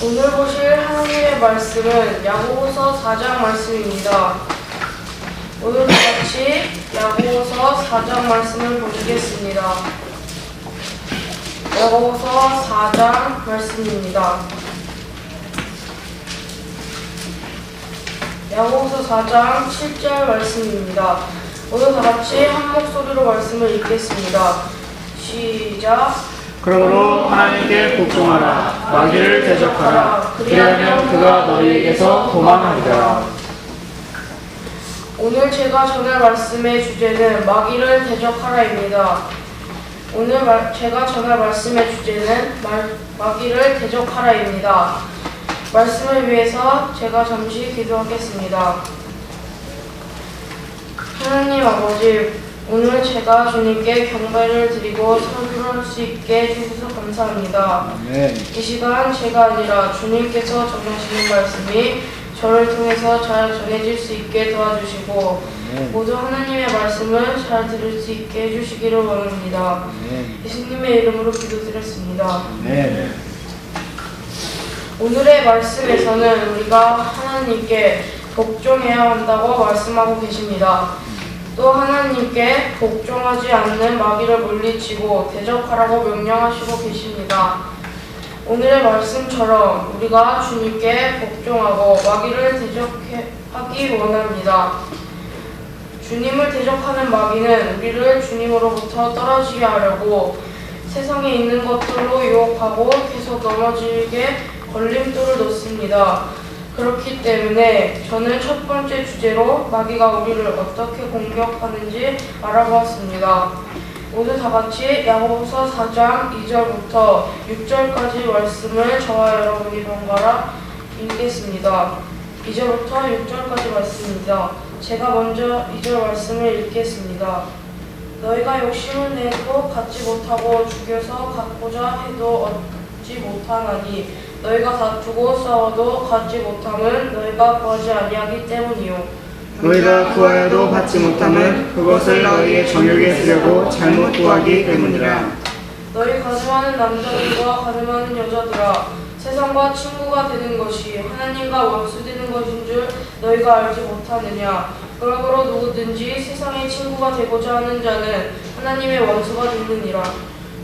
오늘 보실 하나님의 말씀은 야고보서 4장 말씀입니다. 오늘 같이 야고보서 4장 말씀을 보시겠습니다. 야고보서 4장 말씀입니다. 야고보서 4장 7절 말씀입니다. 오늘 다같이 한 목소리로 말씀을 읽겠습니다. 시작. 그러므로 하나님께 복종하라. 마귀를 대적하라. 그리하면 그가 너희에게서 도망하리라. 오늘 제가 전할 말씀의 주제는 마귀를 대적하라입니다. 오늘 제가 전할 말씀의 주제는 마귀를 대적하라입니다. 말씀을 위해서 제가 잠시 기도하겠습니다. 하나님 아버지, 오늘 제가 주님께 경배를 드리고 설교할 수 있게 해주셔서 감사합니다. 아멘. 이 시간 제가 아니라 주님께서 전하시는 말씀이 저를 통해서 잘 전해질 수 있게 도와주시고 모두 하나님의 말씀을 잘 들을 수 있게 해주시기를 원합니다. 예수님의 이름으로 기도드렸습니다. 오늘의 말씀에서는 우리가 하나님께 복종해야 한다고 말씀하고 계십니다. 또 하나님께 복종하지 않는 마귀를 물리치고 대적하라고 명령하시고 계십니다. 오늘의 말씀처럼 우리가 주님께 복종하고 마귀를 대적하기 원합니다. 주님을 대적하는 마귀는 우리를 주님으로부터 떨어지게 하려고 세상에 있는 것들로 유혹하고 계속 넘어지게 걸림돌을 놓습니다. 그렇기 때문에 저는 첫 번째 주제로 마귀가 우리를 어떻게 공격하는지 알아보았습니다. 모두 다같이 야고보서 4장 2절부터 6절까지 말씀을 저와 여러분이 번갈아 읽겠습니다. 2절부터 6절까지 말씀입니다. 제가 먼저 2절 말씀을 읽겠습니다. 너희가 욕심을 내도 갖지 못하고 죽여서 갖고자 해도 얻지 못하나니 너희가 다투고 싸워도 갖지 못함은 너희가 구하지 아니하기 때문이요. 너희가 구하여도 받지 못함은 그것을 너희의 정욕에 쓰려고 잘못 구하기 때문이라. 너희 가늠하는 남자들과 가늠하는 여자들아, 세상과 친구가 되는 것이 하나님과 원수되는 것인 줄 너희가 알지 못하느냐. 그러므로 누구든지 세상의 친구가 되고자 하는 자는 하나님의 원수가 되느니라.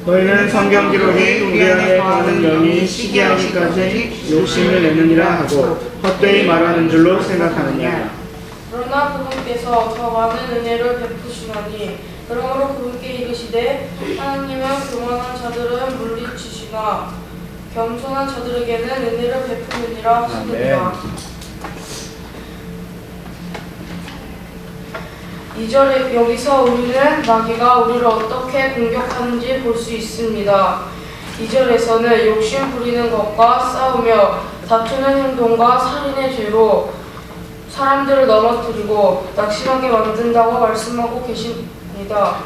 너희는 성경 기록이 우리 안에 거하는 영이 시기하기까지 욕심을 내느니라 하고 헛되이 말하는 줄로 생각하느냐. 그러나 그분께서 더 많은 은혜를 베푸시나니 그러므로 그분께 이르시되 하나님은 교만한 자들은 물리치시나 겸손한 자들에게는 은혜를 베푸느니라 하시느니라. 2절에 여기서 우리는 마귀가 우리를 어떻게 공격하는지 볼 수 있습니다. 2절에서는 욕심 부리는 것과 싸우며 다투는 행동과 살인의 죄로 사람들을 넘어뜨리고 낙심하게 만든다고 말씀하고 계십니다.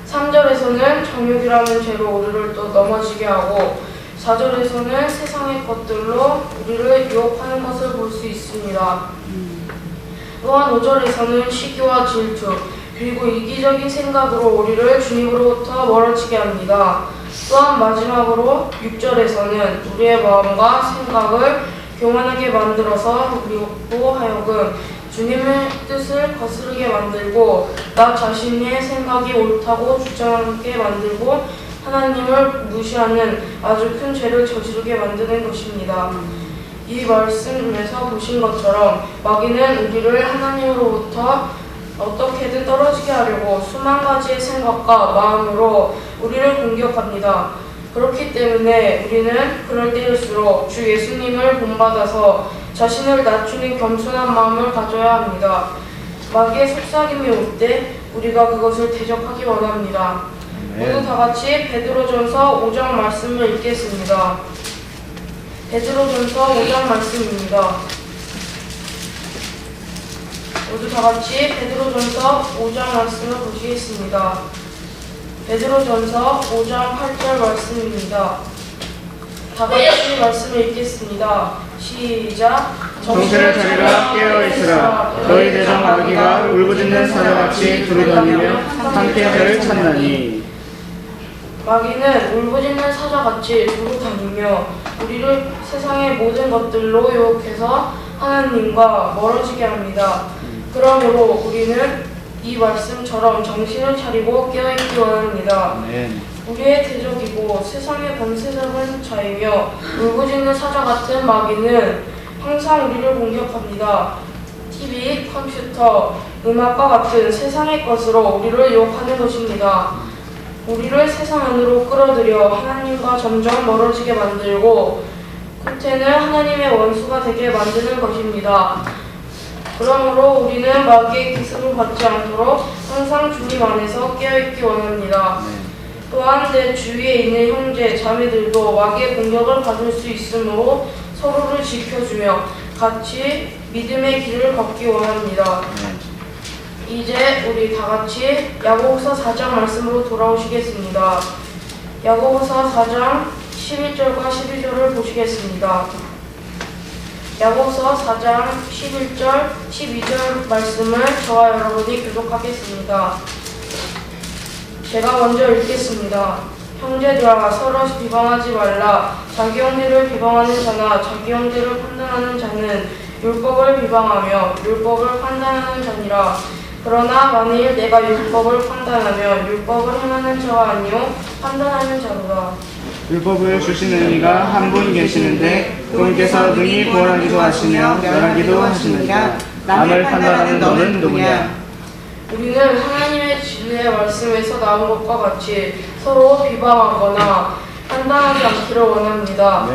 3절에서는 정욕이라는 죄로 우리를 또 넘어지게 하고 4절에서는 세상의 것들로 우리를 유혹하는 것을 볼 수 있습니다. 또한 5절에서는 시기와 질투 그리고 이기적인 생각으로 우리를 주님으로부터 멀어지게 합니다. 또한 마지막으로 6절에서는 우리의 마음과 생각을 교만하게 만들어서 우리로 하여금 주님의 뜻을 거스르게 만들고 나 자신의 생각이 옳다고 주장하게 만들고 하나님을 무시하는 아주 큰 죄를 저지르게 만드는 것입니다. 이 말씀에서 보신 것처럼 마귀는 우리를 하나님으로부터 어떻게든 떨어지게 하려고 수만 가지의 생각과 마음으로 우리를 공격합니다. 그렇기 때문에 우리는 그럴 때일수록 주 예수님을 본받아서 자신을 낮추는 겸손한 마음을 가져야 합니다. 마귀의 속삭임이 올 때 우리가 그것을 대적하기 원합니다. 모두 다같이 베드로전서 5장 말씀을 읽겠습니다. 베드로전서 5장 말씀입니다. 모두 다같이 베드로전서 5장 말씀을 보시겠습니다. 베드로전서 5장 8절 말씀입니다. 다같이 말씀을 읽겠습니다. 시작. 정신을 차리라 깨어있으라. 너희 대적 마귀가 울부짖는 사자같이 두루다니며 함께 자를 찾나니. 마귀는 울부짖는 사자같이 두루 다니며 우리를 세상의 모든 것들로 유혹해서 하나님과 멀어지게 합니다. 그러므로 우리는 이 말씀처럼 정신을 차리고 깨어있기 원합니다. 아멘. 우리의 대적이고 세상의 권세 잡은 자이며 울부짖는 사자 같은 마귀는 항상 우리를 공격합니다. TV, 컴퓨터, 음악과 같은 세상의 것으로 우리를 유혹하는 것입니다. 우리를 세상 안으로 끌어들여 하나님과 점점 멀어지게 만들고 끝에는 하나님의 원수가 되게 만드는 것입니다. 그러므로 우리는 마귀의 기습을 받지 않도록 항상 주님 안에서 깨어있기 원합니다. 또한 내 주위에 있는 형제, 자매들도 마귀의 공격을 받을 수 있으므로 서로를 지켜주며 같이 믿음의 길을 걷기 원합니다. 이제 우리 다 같이 야고보서 4장 말씀으로 돌아오시겠습니다. 야고보서 4장 11절과 12절을 보시겠습니다. 야고보서 4장 11절, 12절 말씀을 저와 여러분이 교독하겠습니다. 제가 먼저 읽겠습니다. 형제들아 서로 비방하지 말라. 자기 형제를 비방하는 자나 자기 형제를 판단하는 자는 율법을 비방하며 율법을 판단하는 자니라. 그러나 만일 내가 율법을 판단하면 율법을 행하는 자가 아니요 판단하는 자로다. 율법을 주시는 이가 한 분 계시는데 그분께서 능히 구원하기도 하시며 멸하기도 하시느니라. 남을 판단하는 너는 누구냐? 우리는 하나님의 진리의 말씀에서 나온 것과 같이 서로 비방하거나 판단하지 않기를 원합니다.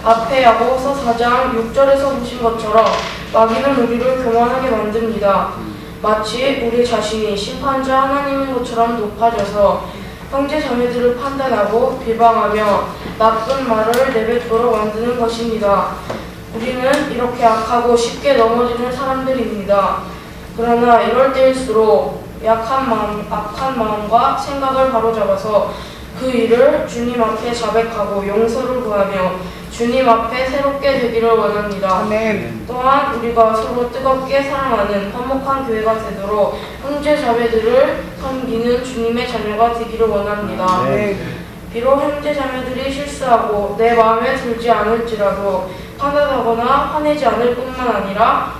앞에 야고보서 4장 6절에서 보신 것처럼 마귀는 우리를 교만하게 만듭니다. 마치 우리 자신이 심판자 하나님인 것처럼 높아져서 형제 자매들을 판단하고 비방하며 나쁜 말을 내뱉도록 만드는 것입니다. 우리는 이렇게 악하고 쉽게 넘어지는 사람들입니다. 그러나 이럴 때일수록 악한 마음과 생각을 바로잡아서 그 일을 주님 앞에 자백하고 용서를 구하며 주님 앞에 새롭게 되기를 원합니다. 아멘. 또한 우리가 서로 뜨겁게 사랑하는 화목한 교회가 되도록 형제 자매들을 섬기는 주님의 자녀가 되기를 원합니다. 아멘. 비록 형제 자매들이 실수하고 내 마음에 들지 않을지라도 판단하거나 화내지 않을 뿐만 아니라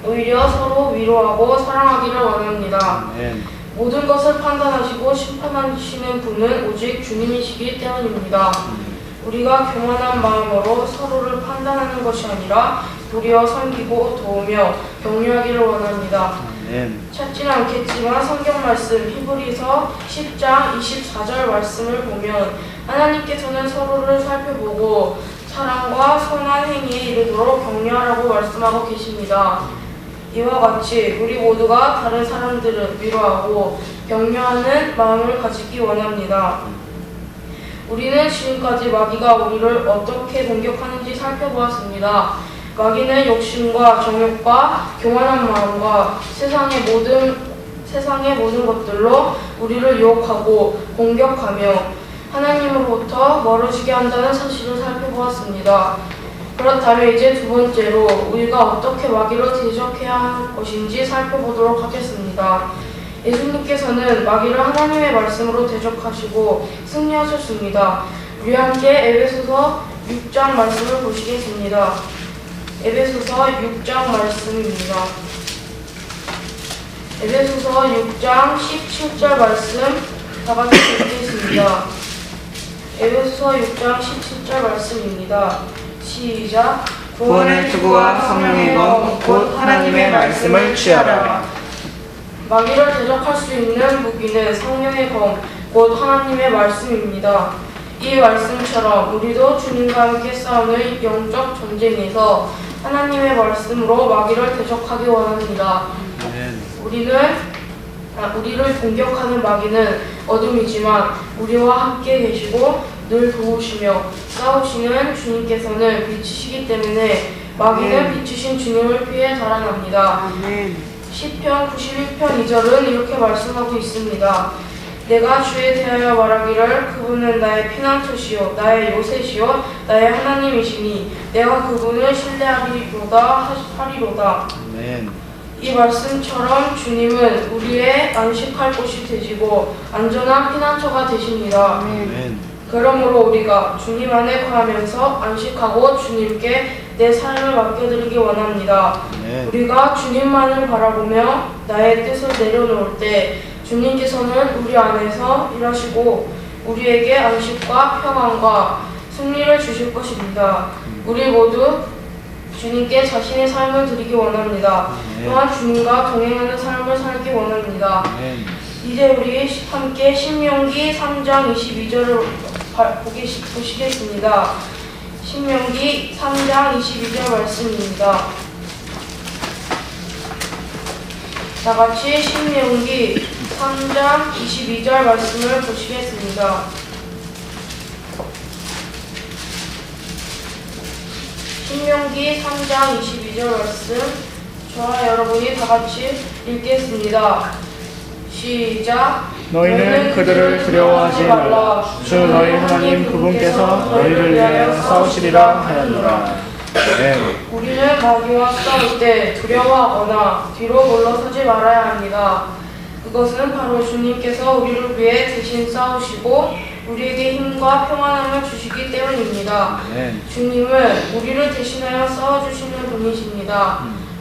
오히려 서로 위로하고 사랑하기를 원합니다. 아멘. 모든 것을 판단하시고 심판하시는 분은 오직 주님이시기 때문입니다. 우리가 교만한 마음으로 서로를 판단하는 것이 아니라 도리어 섬기고 도우며 격려하기를 원합니다. 찾지는 않겠지만 성경 말씀 히브리서 10장 24절 말씀을 보면 하나님께서는 서로를 살펴보고 사랑과 선한 행위에 이르도록 격려하라고 말씀하고 계십니다. 이와 같이 우리 모두가 다른 사람들을 위로하고 격려하는 마음을 가지기 원합니다. 우리는 지금까지 마귀가 우리를 어떻게 공격하는지 살펴보았습니다. 마귀는 욕심과 정욕과 교만한 마음과 세상의 모든 것들로 우리를 유혹하고 공격하며 하나님으로부터 멀어지게 한다는 사실을 살펴보았습니다. 그렇다면 이제 두 번째로 우리가 어떻게 마귀를 대적해야 할 것인지 살펴보도록 하겠습니다. 예수님께서는 마귀를 하나님의 말씀으로 대적하시고 승리하셨습니다. 우리 함께 에베소서 6장 말씀을 보시겠습니다. 에베소서 6장 말씀입니다. 에베소서 6장 17절 말씀 다 같이 읽겠습니다. 에베소서 6장 17절 말씀입니다. 시작. 구원의 투구와 성령의 검 곧 하나님의 말씀을 취하라. 마귀를 대적할 수 있는 무기는 성령의 검, 곧 하나님의 말씀입니다. 이 말씀처럼 우리도 주님과 함께 싸우는 영적 전쟁에서 하나님의 말씀으로 마귀를 대적하기 원합니다. 우리를 공격하는 마귀는 어둠이지만 우리와 함께 계시고 늘 도우시며 싸우시는 주님께서는 빛이시기 때문에 마귀는 빛이신 주님을 피해 달아납니다. 시편 91편 2절은 이렇게 말씀하고 있습니다. 내가 주에 대하여 말하기를 그분은 나의 피난처시요 나의 요새시요 나의 하나님이시니 내가 그분을 신뢰하리로다 하리로다. 이 말씀처럼 주님은 우리의 안식할 곳이 되시고 안전한 피난처가 되십니다. 아멘. 그러므로 우리가 주님 안에 거하면서 안식하고 주님께 내 삶을 맡겨드리기 원합니다. 아멘. 우리가 주님만을 바라보며 나의 뜻을 내려놓을 때 주님께서는 우리 안에서 일하시고 우리에게 안식과 평안과 승리를 주실 것입니다. 우리 모두 주님께 자신의 삶을 드리기 원합니다. 또한 주님과 동행하는 삶을 살기 원합니다. 아멘. 이제 우리 함께 신명기 3장 22절을 보시겠습니다. 신명기 3장 22절 말씀입니다. 다 같이 신명기 3장 22절 말씀을 보시겠습니다. 신명기 3장 22절 말씀 저와 여러분이 다 같이 읽겠습니다. 시작. 너희는 그들을 두려워하지 말라. 주 너희 하나님 그분께서 너희를 위하여 싸우시리라 하였노라. 아멘. 우리는 마귀와 싸울 때 두려워하거나 뒤로 물러서지 말아야 합니다. 그것은 바로 주님께서 우리를 위해 대신 싸우시고 우리에게 힘과 평안함을 주시기 때문입니다. 아멘. 주님은 우리를 대신하여 싸워주시는 분이십니다.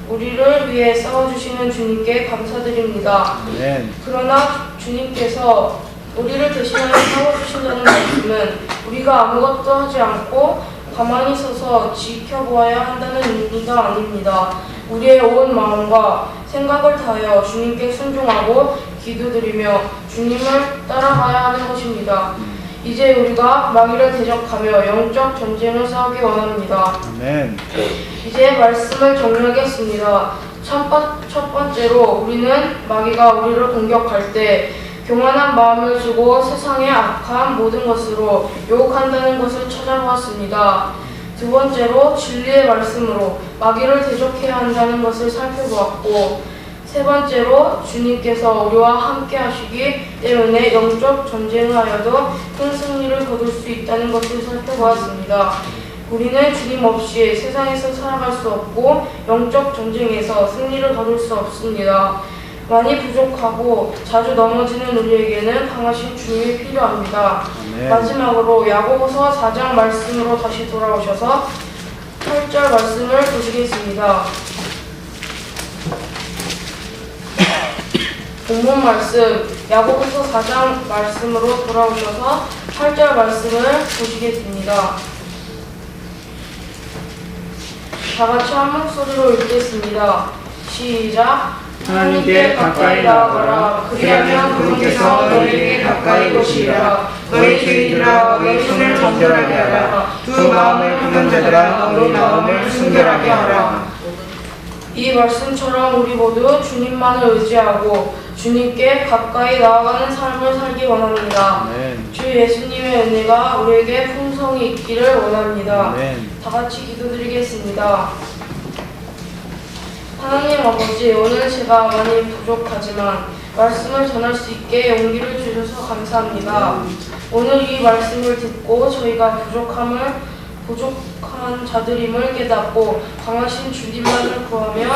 우리를 위해 싸워주시는 주님께 감사드립니다. 아멘. 그러나 주님께서 우리를 대신하여 싸워주신다는 말씀은 우리가 아무것도 하지 않고 가만히 서서 지켜보아야 한다는 의미가 아닙니다. 우리의 온 마음과 생각을 다하여 주님께 순종하고 기도드리며 주님을 따라가야 하는 것입니다. 이제 우리가 마귀를 대적하며 영적 전쟁을 싸우기 원합니다. 아멘. 이제 말씀을 정리하겠습니다. 첫 번째로 우리는 마귀가 우리를 공격할 때 교만한 마음을 주고 세상의 악한 모든 것으로 유혹한다는 것을 찾아보았습니다. 두 번째로 진리의 말씀으로 마귀를 대적해야 한다는 것을 살펴보았고 세 번째로 주님께서 우리와 함께 하시기 때문에 영적 전쟁을 하여도 큰 승리를 거둘 수 있다는 것을 살펴보았습니다. 우리는 주님 없이 세상에서 살아갈 수 없고 영적 전쟁에서 승리를 거둘 수 없습니다. 많이 부족하고 자주 넘어지는 우리에게는 강하신 주님이 필요합니다. 아멘. 마지막으로 야고보서 4장 말씀으로 다시 돌아오셔서 8절 말씀을 보시겠습니다. 본문 말씀 야고보서 4장 말씀으로 돌아오셔서 8절 말씀을 보시겠습니다. 다 같이 한 목소리로 읽겠습니다. 시작. 하나님께 가까이 나아가라. 그리하면 그분께서 너희에게 가까이 오시리라. 너희 주인들아 너희 손을 정결하게 하라. 두 마음을 품는 자들아 너희 마음을 순결하게 하라. 이 말씀처럼 우리 모두 주님만을 의지하고 주님께 가까이 나아가는 삶을 살기 원합니다. 아멘. 주 예수님의 은혜가 우리에게 풍성히 있기를 원합니다. 아멘. 다 같이 기도드리겠습니다. 하나님 아버지, 오늘 제가 많이 부족하지만 말씀을 전할 수 있게 용기를 주셔서 감사합니다. 오늘 이 말씀을 듣고 저희가 부족한 자들임을 깨닫고 강하신 주님만을 구하며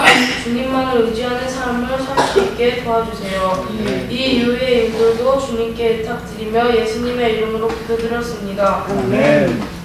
주님만을 의지하는 삶을 살 수 있게 도와주세요. 이 이후의 일들도 주님께 부탁드리며 예수님의 이름으로 기도드렸습니다. 아멘.